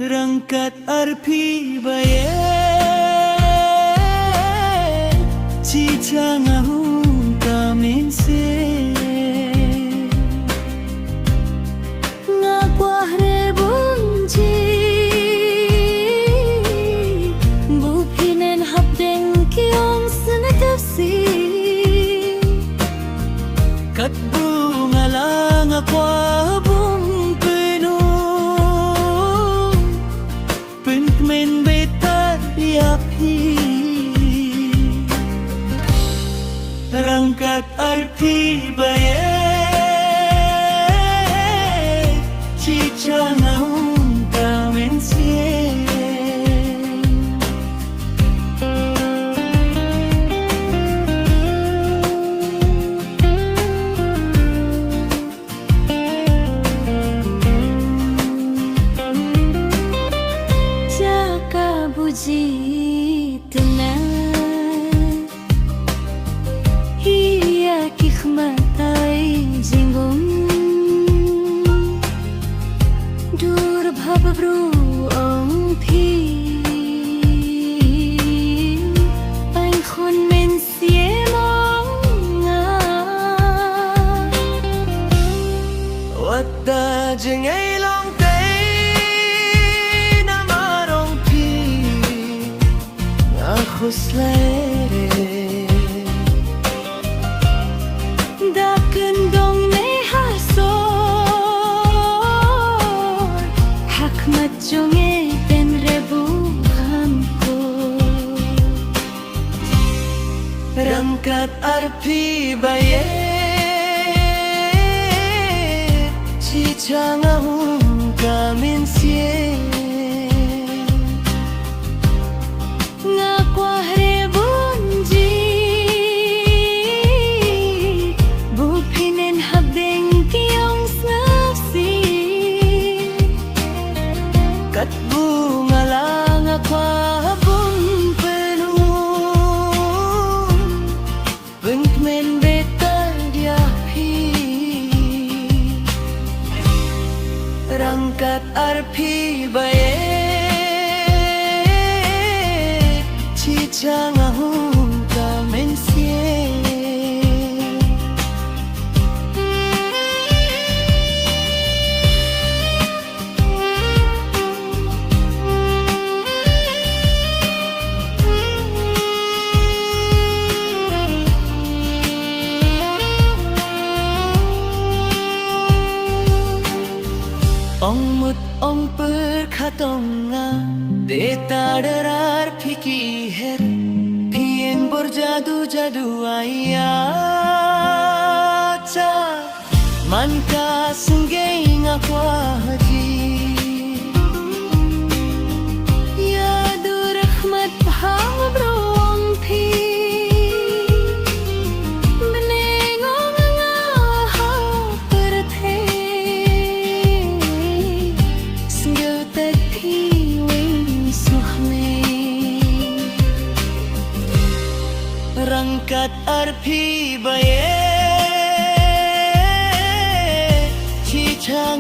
Rangkat arpi baye Cica ngahung kamin se Ngakwah rebunji Bupinen habdeng kiong senatapsi Kat bunga lang ako abong pinong Pinkmen betar yapi Rangkat arpi baye Cica ngahung kamen siye Jaka buji tenang Hiya kikmatai jinggung Dur bhababru ong phi Anh khôn men xie mong Wadda jengay long tay na marong pi Ngakos lere Daken dong ne hasor Hakmat jonge ten rebu hamko Rangkat arpi baye Cica ngahung kamin siye Ngakwah rebunji Bupinen habdeng kiong snapsi Kat bunga lang ako abong pinong Pinkmen betar diapi Rangkat arpi baye Cica ngahung kamen siye Ong mut ong perkatonga Deta derar piki her Pien berjadu jadu ayaca Manka senggay ngakwa haji Ya durahmat bahang brong phi Benengong ngaha perthe Senggew tet phi wing suhme Rangkat arpi baye Cica